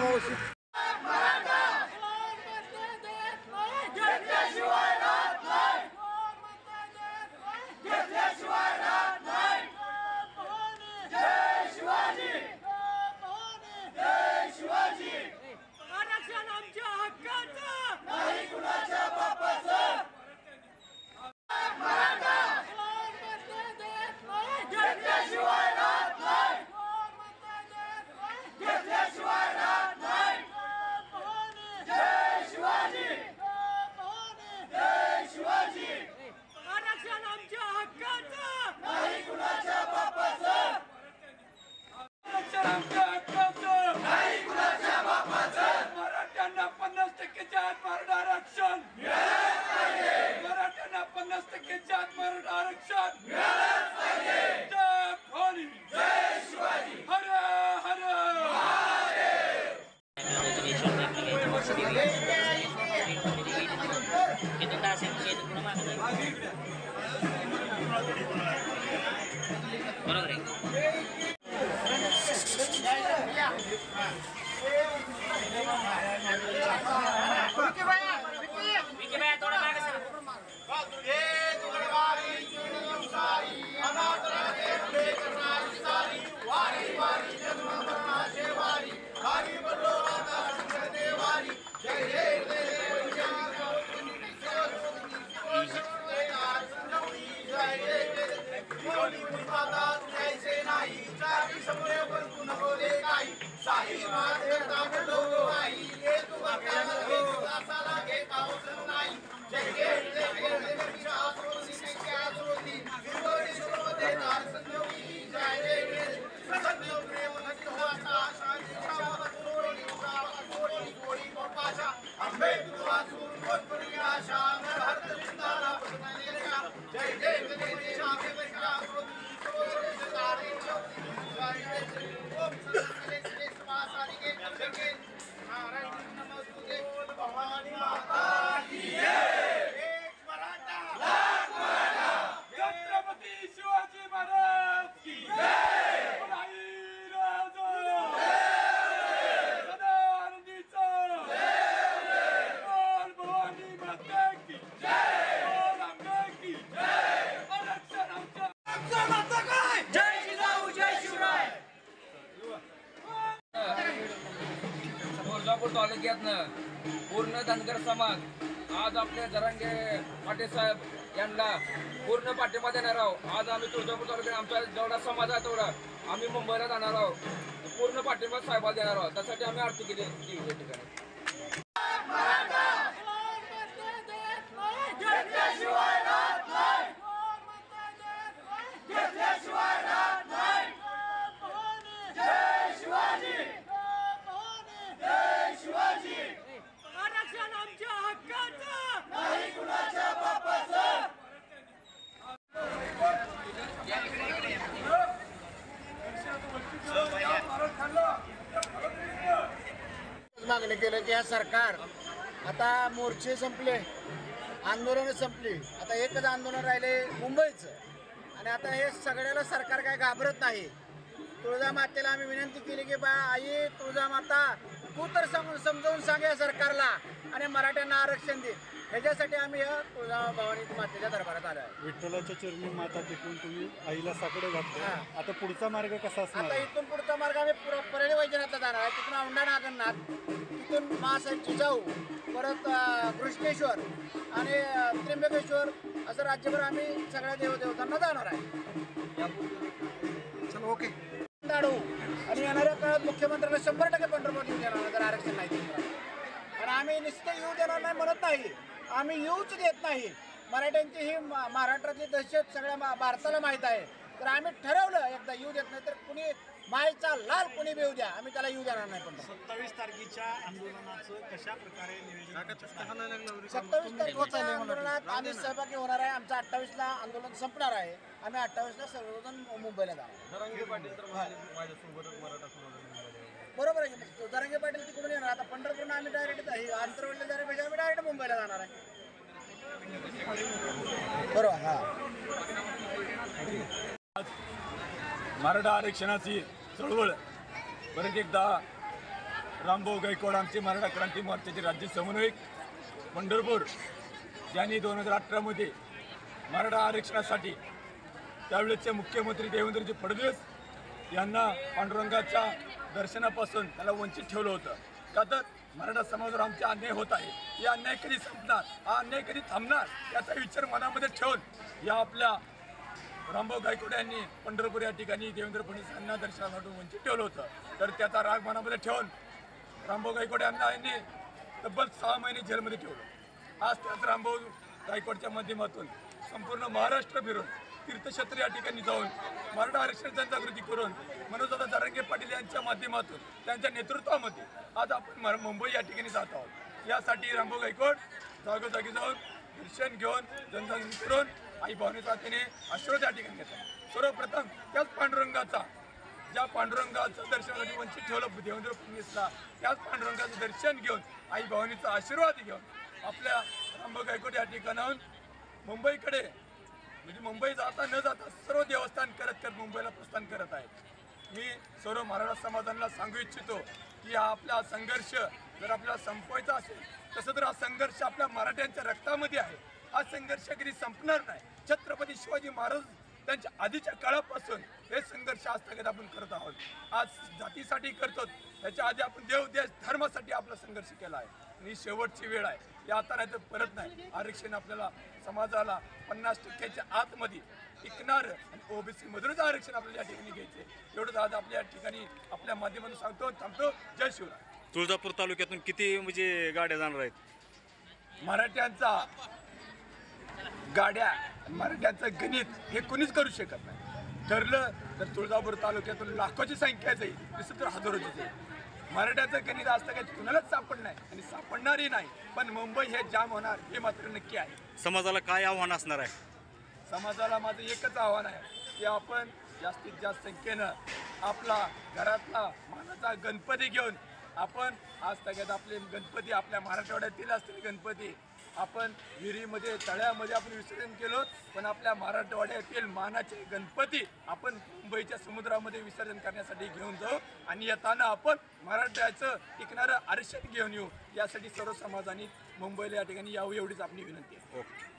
मावशी मराठ्यांना 50% मराठा आरक्षण मराठ्यांना 50% मराठा आरक्षण जय भवानी जय शिवाजी हर हर छत्रपती शिवाजी महाराज की तुळजापूर तालुक्यातनं पूर्ण धनगर समाज आज आपले जरांगे पाटील साहेब यांना पूर्ण पाठिंबा देणार आहोत। आज आम्ही तुळजापूर तालुक्यात आमचा जेवढा समाज आहे तेवढा आम्ही मुंबईला जाणार आहोत। पूर्ण पाठिंबा साहेबाला देणार आहोत। त्यासाठी आम्ही आरती केली या ठिकाणी। मागणी केलं की सरकार आता मोर्चे संपले, आंदोलन संपली, आता एकच आंदोलन राहिले मुंबईचं। आणि आता हे सगळ्याला सरकार काय घाबरत नाही। तुळजा मातेला आम्ही विनंती केली की बा आई तुळजा माता तू तर समजावून सांग या सरकारला आणि मराठ्यांना आरक्षण दे। ह्याच्यासाठी आम्ही या तुळजा भवानी मातेच्या दरबारात आलो आहे। विठ्ठलाच्या चरणी माता टिकून तुम्ही आईला साकडे घातले, आता पुढचा मार्ग कसा असणार? आता इथून पुढचा मार्ग आम्ही परळी वैजनाथला जाणार आहे, तिथून औंढा नागनाथ, तिथून महासाहेब जिजाऊ, परत कृष्णेश्वर आणि त्र्यंबकेश्वर असं राज्यभर आम्ही सगळ्या देवदेवतांना जाणार आहे। चलो ओके दाडू आणि येणाऱ्या काळात मुख्यमंत्र्यांना 100% पंढरपूर येऊन देणार जर आरक्षण नाही दिलं। पण आम्ही नुसतं येऊ देणार नाही म्हणत नाही, आम्ही येऊच देत नाही। मराठ्यांची ही महाराष्ट्रातली दहशत सगळ्या भारताला माहीत आहे। तर आम्ही ठरवलं एकदा येऊ देत नाही तर कुणी मायचा लाल कुणी येऊ द्या, आम्ही त्याला येऊ देणार नाही। पण 27 तारखेच्या आंदोलनाचं कशा प्रकारे नियोजन? 27 तारखेच्या आंदोलनात आम्ही सहभागी होणार आहे। आमचं 28ला आंदोलन संपणार आहे। आम्ही 28ला सर्वजण मुंबईला जाणार। जरांगे पाटील तर माझ्यासोबतच मराठा समाज बरोबर आहे। जरांगे पाटील तिकडून येणार, आता पंढरपूरला आम्ही डायरेक्ट आंतरवडले जाण्यापेक्षा आम्ही डायरेक्ट मुंबईला जाणार आहे। बरोबर हा। मराठा आरक्षणाची चळवळ परत एकदा रामभाऊ गायकवाड आमचे मराठा क्रांती मोर्चाचे राज्य समन्वयक पंढरपूर ज्यांनी 2018 मराठा आरक्षणासाठी त्यावेळेचे मुख्यमंत्री देवेंद्रजी फडणवीस यांना पांडुरंगाच्या दर्शनापासून त्याला वंचित ठेवलं होतं. का तर मराठा समाजावर आमचे अन्याय होत आहे, हे अन्याय कधी संपणार, हा अन्याय कधी थांबणार याचा विचार मनामध्ये ठेवून या आपल्या रामभाऊ गायकवाड यांनी पंढरपूर या ठिकाणी देवेंद्र फडणवीस यांना दर्शनासाठी वंचित ठेवलं होतं. तर त्याचा राग मनामध्ये ठेवून रामभाऊ गायकवाड यांनी तब्बल 6 महिने जेलमध्ये ठेवलं. आज त्याच रामभाऊ गायकवाडच्या माध्यमातून संपूर्ण महाराष्ट्र फिरून तीर्थक्षेत्र या ठिकाणी जाऊन मराठा आरक्षण जनजागृती करून मनोजदादा जरांगे पाटील यांच्या माध्यमातून त्यांच्या नेतृत्वामध्ये आज आपण मुंबई या ठिकाणी जात आहोत. यासाठी रामभाऊ गायकवाड जागोजागी जाऊन दर्शन घेऊन जनजागृती करून आई भावनेचा त्याने आशीर्वाद या ठिकाणी घेतात. सर्वप्रथम त्याच पांडुरंगाचा ज्या पांडुरंगाचं दर्शनासाठी वंचित ठेवलं देवेंद्र फडणवीसला, त्याच पांडुरंगाचं दर्शन घेऊन आई भावनेचा आशीर्वाद घेऊन आपल्या रामभाऊ गायकवाड या ठिकाणाहून मुंबईकडे म्हणजे मुंबई जाता न जाता सर्व देवस्थान करत मुंबईला प्रस्थान करत आहेत. मी सर्व मराठा समाजाला सांगू इच्छितो की हा आपला संघर्ष जर आपल्याला संपवायचा असेल तसं तर हा संघर्ष आपल्या मराठ्यांच्या रक्तामध्ये आहे. हा संघर्ष कधी संपणार नाही. छत्रपती शिवाजी महाराज त्यांच्या आधीच्या काळापासून हे संघर्ष आजतागत आपण करत आहोत. आज जातीसाठी करतो, त्याच्या आधी आपण देव देश धर्मासाठी आपला संघर्ष केला आहे. आणि शेवटची वेळ आहे, हे आता नाही तर परत नाही. आरक्षण आपल्याला समाजाला 50% आतमध्ये टिकणार आणि ओबीसी मधूनच आरक्षण आपल्याला या ठिकाणी घ्यायचे. एवढंच आज आपल्या ठिकाणी आपल्या माध्यमातून सांगतो. थांबतो. जय शिवराय. तुळजापूर तालुक्यातून किती म्हणजे गाड्या जाणार आहेत? मराठ्यांचा गाड्या मराठ्यांचं गणित हे कुणीच करू शकत नाही. ठरलं तर तुळजापूर तालुक्यातून लाखोची संख्या जाईल, तसं तर हजारोची जाईल. मराठ्याचं गणित आज काही कुणालाच सापडणार नाही आणि सापडणारही नाही. पण मुंबई हे जाम होणार हे मात्र नक्की आहे. समाजाला काय आव्हान असणार आहे? समाजाला माझं एकच आव्हान आहे की आपण जास्तीत जास्त संख्येनं आपला घरातला मानाचा गणपती घेऊन आपण आज सगळ्यात आपले गणपती आपल्या मराठवाड्यातील असतील गणपती आपण विहिरीमध्ये तळ्यामध्ये आपण विसर्जन केलं, पण आपल्या मराठवाड्यातील मानाचे गणपती आपण मुंबईच्या समुद्रामध्ये विसर्जन करण्यासाठी घेऊन जाऊ आणि येताना आपण मराठ्याचं टिकणारं आरक्षण घेऊन येऊ. यासाठी सर्व समाजाने मुंबईला या ठिकाणी यावं एवढीच आपली विनंती आहे. ओके.